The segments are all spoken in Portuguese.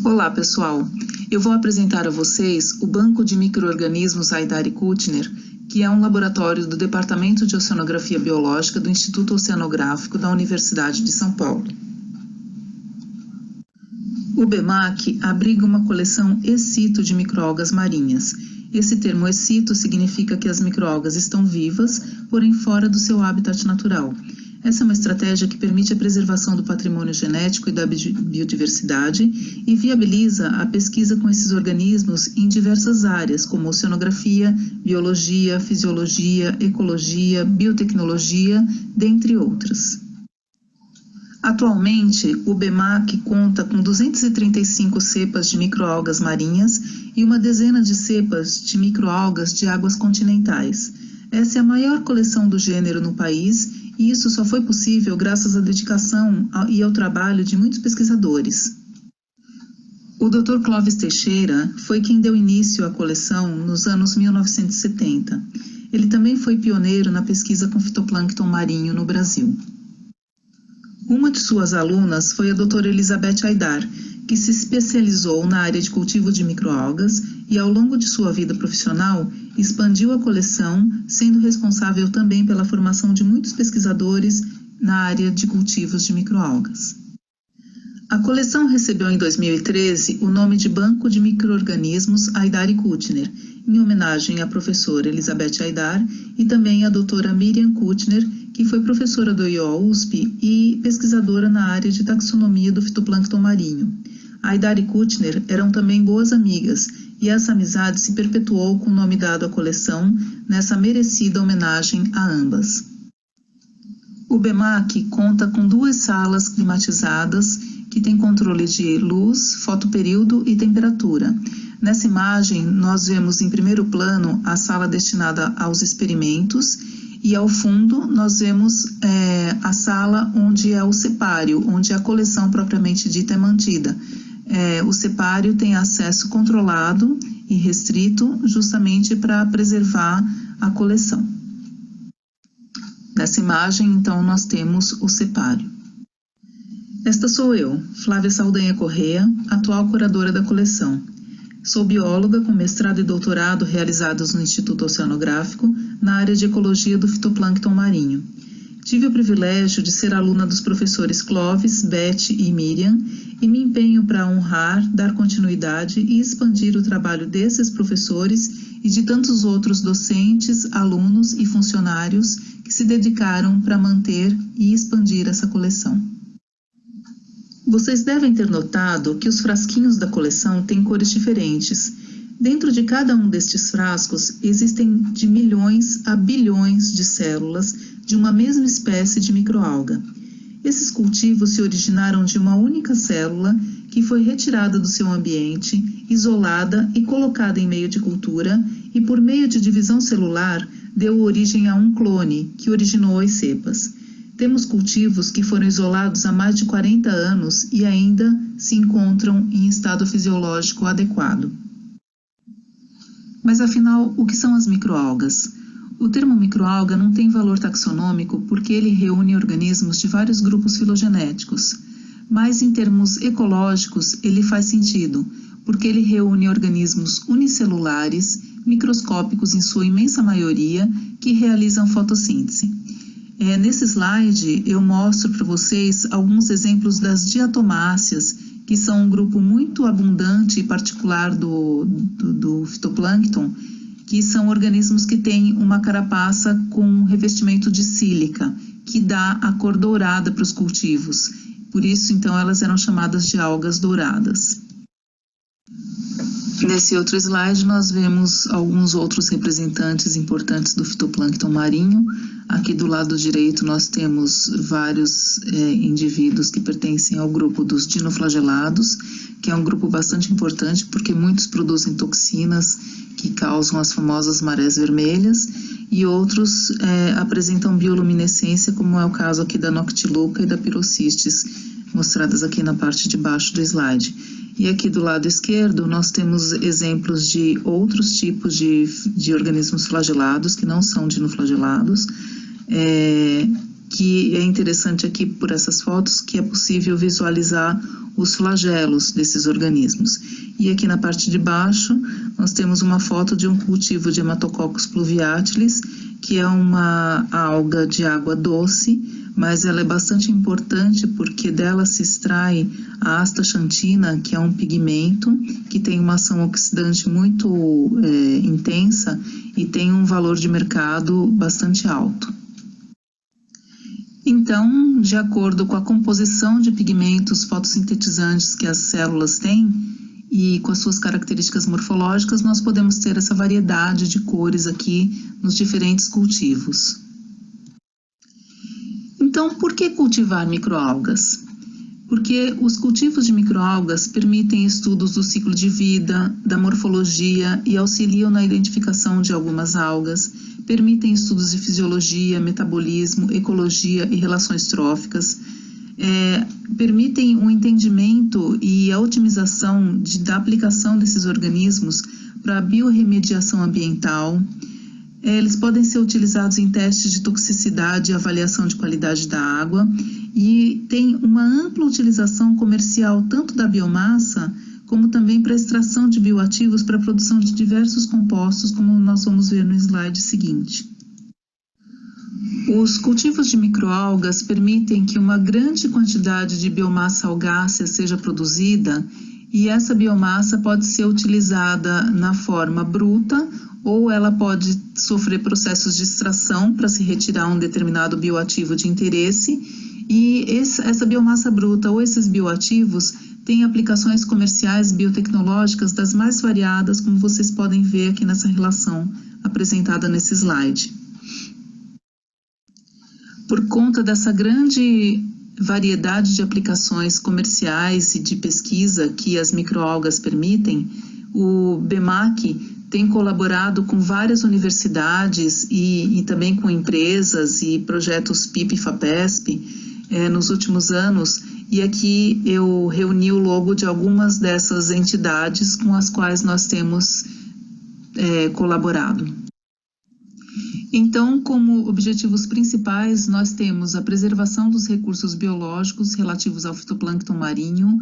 Olá, pessoal! Eu vou apresentar a vocês o Banco de Micro-Organismos Haidar e Kuttner, que é um laboratório do Departamento de Oceanografia Biológica do Instituto Oceanográfico da Universidade de São Paulo. O BEMAC abriga uma coleção ex situ de microalgas marinhas. Esse termo ex situ significa que as microalgas estão vivas, porém fora do seu habitat natural. Essa é uma estratégia que permite a preservação do patrimônio genético e da biodiversidade e viabiliza a pesquisa com esses organismos em diversas áreas, como oceanografia, biologia, fisiologia, ecologia, biotecnologia, dentre outras. Atualmente, o BEMAC conta com 235 cepas de microalgas marinhas e uma dezena de cepas de microalgas de águas continentais. Essa é a maior coleção do gênero no país e isso só foi possível graças à dedicação e ao trabalho de muitos pesquisadores. O Dr. Clóvis Teixeira foi quem deu início à coleção nos anos 1970. Ele também foi pioneiro na pesquisa com fitoplâncton marinho no Brasil. Uma de suas alunas foi a doutora Elizabeth Haidar, que se especializou na área de cultivo de microalgas e, ao longo de sua vida profissional, expandiu a coleção, sendo responsável também pela formação de muitos pesquisadores na área de cultivos de microalgas. A coleção recebeu em 2013 o nome de Banco de Micro-Organismos Haidar e Kuttner, em homenagem à professora Elizabeth Haidar e também à doutora Miriam Kuttner, que foi professora do IO-USP e pesquisadora na área de taxonomia do fitoplâncton marinho. Haidar e Kuttner eram também boas amigas e essa amizade se perpetuou com o nome dado à coleção, nessa merecida homenagem a ambas. O BEMAC conta com 2 salas climatizadas que têm controle de luz, fotoperíodo e temperatura. Nessa imagem, nós vemos em primeiro plano a sala destinada aos experimentos e ao fundo nós vemos a sala onde é o sepário, onde a coleção propriamente dita é mantida. O sepário tem acesso controlado e restrito justamente para preservar a coleção. Nessa imagem, então, nós temos o sepário. Esta sou eu, Flávia Saldanha Corrêa, atual curadora da coleção. Sou bióloga com mestrado e doutorado realizados no Instituto Oceanográfico na área de ecologia do fitoplâncton marinho. Tive o privilégio de ser aluna dos professores Clóvis, Beth e Miriam e me empenho para honrar, dar continuidade e expandir o trabalho desses professores e de tantos outros docentes, alunos e funcionários que se dedicaram para manter e expandir essa coleção. Vocês devem ter notado que os frasquinhos da coleção têm cores diferentes. Dentro de cada um destes frascos existem de milhões a bilhões de células de uma mesma espécie de microalga. Esses cultivos se originaram de uma única célula que foi retirada do seu ambiente, isolada e colocada em meio de cultura e, por meio de divisão celular, deu origem a um clone que originou as cepas. Temos cultivos que foram isolados há mais de 40 anos e ainda se encontram em estado fisiológico adequado. Mas afinal, o que são as microalgas? O termo microalga não tem valor taxonômico porque ele reúne organismos de vários grupos filogenéticos, mas em termos ecológicos ele faz sentido, porque ele reúne organismos unicelulares, microscópicos em sua imensa maioria, que realizam fotossíntese. Nesse slide eu mostro para vocês alguns exemplos das diatomáceas, que são um grupo muito abundante e particular do fitoplâncton, que são organismos que têm uma carapaça com revestimento de sílica, que dá a cor dourada para os cultivos. Por isso, então, elas eram chamadas de algas douradas. Nesse outro slide, nós vemos alguns outros representantes importantes do fitoplâncton marinho. Aqui do lado direito nós temos vários indivíduos que pertencem ao grupo dos dinoflagelados, que é um grupo bastante importante porque muitos produzem toxinas que causam as famosas marés vermelhas e outros apresentam bioluminescência, como é o caso aqui da Noctiluca e da Pyrocistes, mostradas aqui na parte de baixo do slide. E aqui do lado esquerdo nós temos exemplos de outros tipos de organismos flagelados que não são dinoflagelados, que é interessante aqui por essas fotos, que é possível visualizar os flagelos desses organismos. E aqui na parte de baixo, nós temos uma foto de um cultivo de Hematococcus pluviatilis, que é uma alga de água doce, mas ela é bastante importante porque dela se extrai a astaxantina, que é um pigmento que tem uma ação oxidante muito intensa e tem um valor de mercado bastante alto. Então, de acordo com a composição de pigmentos fotossintetizantes que as células têm e com as suas características morfológicas, nós podemos ter essa variedade de cores aqui nos diferentes cultivos. Então, por que cultivar microalgas? Porque os cultivos de microalgas permitem estudos do ciclo de vida, da morfologia e auxiliam na identificação de algumas algas, permitem estudos de fisiologia, metabolismo, ecologia e relações tróficas, permitem um entendimento e a otimização da aplicação desses organismos para a biorremediação ambiental. Eles podem ser utilizados em testes de toxicidade e avaliação de qualidade da água e tem uma ampla utilização comercial tanto da biomassa como também para a extração de bioativos para a produção de diversos compostos, como nós vamos ver no slide seguinte. Os cultivos de microalgas permitem que uma grande quantidade de biomassa algácea seja produzida e essa biomassa pode ser utilizada na forma bruta ou ela pode sofrer processos de extração para se retirar um determinado bioativo de interesse e essa biomassa bruta ou esses bioativos têm aplicações comerciais biotecnológicas das mais variadas, como vocês podem ver aqui nessa relação apresentada nesse slide. Por conta dessa grande variedade de aplicações comerciais e de pesquisa que as microalgas permitem, o BEMAC tem colaborado com várias universidades e também com empresas e projetos PIP e FAPESP nos últimos anos, e aqui eu reuni o logo de algumas dessas entidades com as quais nós temos colaborado. Então, como objetivos principais, nós temos a preservação dos recursos biológicos relativos ao fitoplâncton marinho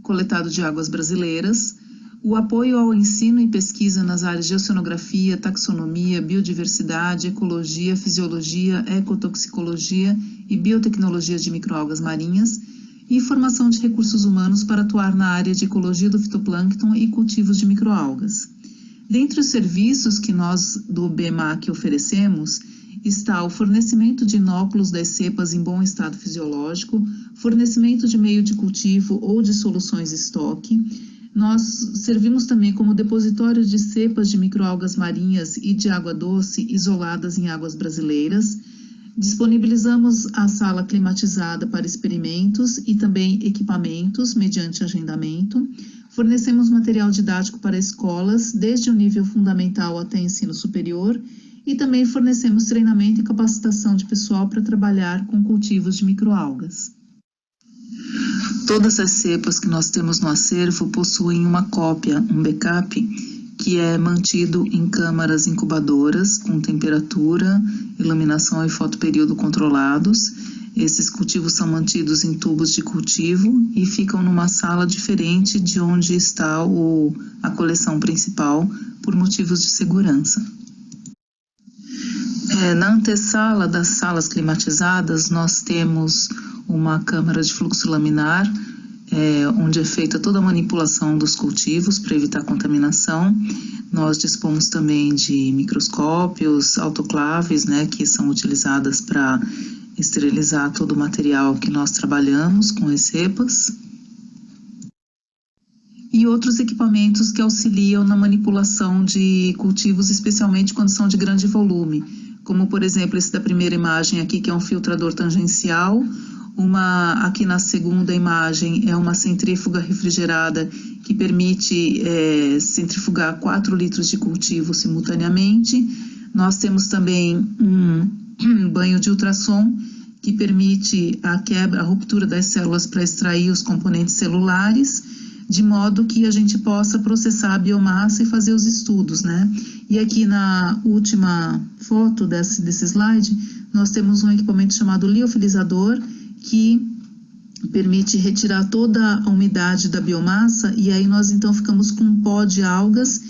coletado de águas brasileiras, o apoio ao ensino e pesquisa nas áreas de oceanografia, taxonomia, biodiversidade, ecologia, fisiologia, ecotoxicologia e biotecnologia de microalgas marinhas, e formação de recursos humanos para atuar na área de ecologia do fitoplâncton e cultivos de microalgas. Dentre os serviços que nós do BEMAC oferecemos, está o fornecimento de inóculos das cepas em bom estado fisiológico, fornecimento de meio de cultivo ou de soluções estoque. Nós servimos também como depositório de cepas de microalgas marinhas e de água doce isoladas em águas brasileiras. Disponibilizamos a sala climatizada para experimentos e também equipamentos mediante agendamento. Fornecemos material didático para escolas, desde o nível fundamental até ensino superior, e também fornecemos treinamento e capacitação de pessoal para trabalhar com cultivos de microalgas. Todas as cepas que nós temos no acervo possuem uma cópia, um backup, que é mantido em câmaras incubadoras com temperatura, iluminação e fotoperíodo controlados. Esses cultivos são mantidos em tubos de cultivo e ficam numa sala diferente de onde está a coleção principal, por motivos de segurança. Na antessala das salas climatizadas, nós temos uma câmara de fluxo laminar, onde é feita toda a manipulação dos cultivos para evitar contaminação. Nós dispomos também de microscópios, autoclaves, que são utilizadas para esterilizar todo o material que nós trabalhamos com as cepas. E outros equipamentos que auxiliam na manipulação de cultivos, especialmente quando são de grande volume, como por exemplo esse da primeira imagem aqui, que é um filtrador tangencial. Aqui na segunda imagem é uma centrífuga refrigerada que permite centrifugar 4 litros de cultivo simultaneamente. Nós temos também um banho de ultrassom que permite a ruptura das células para extrair os componentes celulares, de modo que a gente possa processar a biomassa e fazer os estudos, E aqui na última foto desse slide, nós temos um equipamento chamado liofilizador, que permite retirar toda a umidade da biomassa, e aí nós então ficamos com um pó de algas,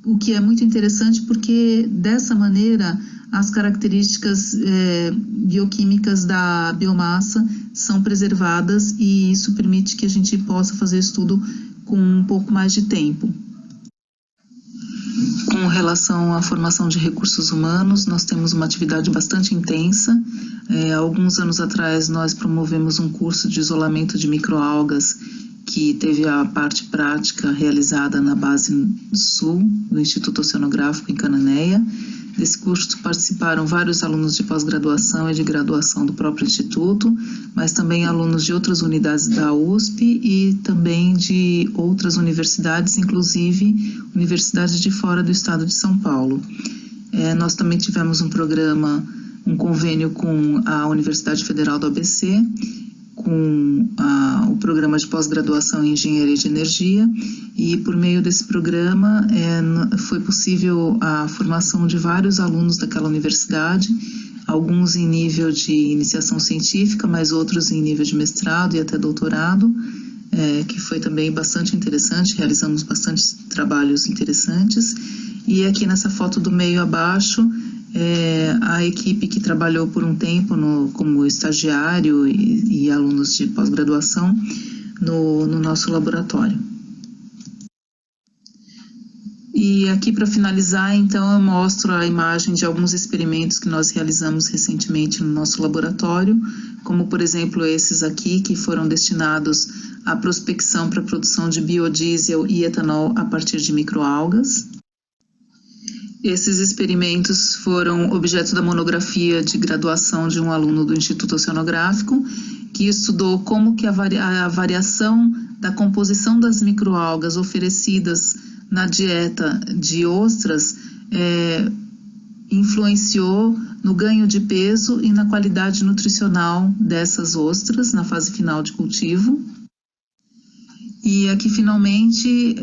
o que é muito interessante porque dessa maneira as características bioquímicas da biomassa são preservadas, e isso permite que a gente possa fazer estudo com um pouco mais de tempo. Com relação à formação de recursos humanos, nós temos uma atividade bastante intensa. Alguns anos atrás, nós promovemos um curso de isolamento de microalgas, que teve a parte prática realizada na base sul do Instituto Oceanográfico em Cananéia. Desse curso participaram vários alunos de pós-graduação e de graduação do próprio Instituto, mas também alunos de outras unidades da USP e também de outras universidades, inclusive universidades de fora do estado de São Paulo. Nós também tivemos um convênio com a Universidade Federal do ABC, com o programa de pós-graduação em Engenharia de Energia, e por meio desse programa foi possível a formação de vários alunos daquela universidade, alguns em nível de iniciação científica, mas outros em nível de mestrado e até doutorado, que foi também bastante interessante. Realizamos bastante trabalhos interessantes. E aqui nessa foto do meio abaixo, a equipe que trabalhou por um tempo como estagiário e alunos de pós-graduação no nosso laboratório. E aqui, para finalizar, então, eu mostro a imagem de alguns experimentos que nós realizamos recentemente no nosso laboratório, como, por exemplo, esses aqui, que foram destinados à prospecção para a produção de biodiesel e etanol a partir de microalgas. Esses experimentos foram objeto da monografia de graduação de um aluno do Instituto Oceanográfico, que estudou como que a variação da composição das microalgas oferecidas na dieta de ostras influenciou no ganho de peso e na qualidade nutricional dessas ostras na fase final de cultivo. E aqui, finalmente,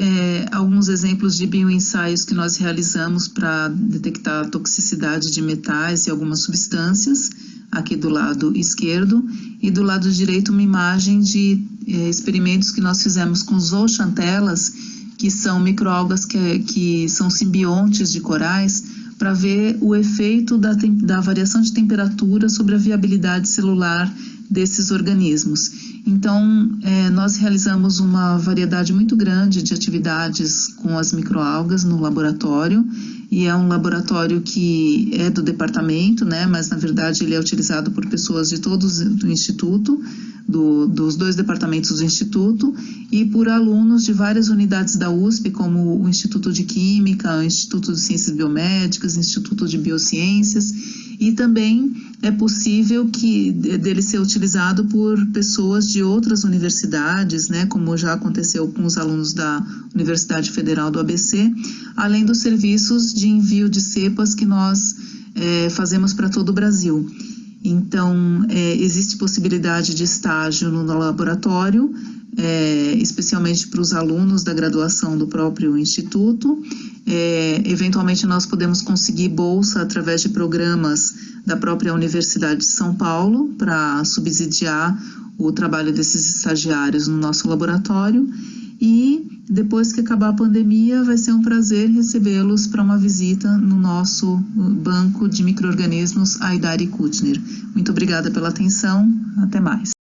alguns exemplos de bioensaios que nós realizamos para detectar a toxicidade de metais e algumas substâncias, aqui do lado esquerdo, e do lado direito uma imagem de experimentos que nós fizemos com zooxantelas, que são microalgas que são simbiontes de corais, para ver o efeito da variação de temperatura sobre a viabilidade celular desses organismos. Então, nós realizamos uma variedade muito grande de atividades com as microalgas no laboratório, e é um laboratório que é do departamento, né, mas na verdade ele é utilizado por pessoas de todos do Instituto, dos dois departamentos do Instituto, e por alunos de várias unidades da USP, como o Instituto de Química, o Instituto de Ciências Biomédicas, o Instituto de Biociências, e também é possível dele ser utilizado por pessoas de outras universidades, né, como já aconteceu com os alunos da Universidade Federal do ABC, além dos serviços de envio de cepas que nós fazemos para todo o Brasil. Então, existe possibilidade de estágio no laboratório, especialmente para os alunos da graduação do próprio Instituto. Eventualmente, nós podemos conseguir bolsa através de programas da própria Universidade de São Paulo para subsidiar o trabalho desses estagiários no nosso laboratório. E depois que acabar a pandemia, vai ser um prazer recebê-los para uma visita no nosso banco de micro-organismos Haidar e Kuttner. Muito obrigada pela atenção, até mais.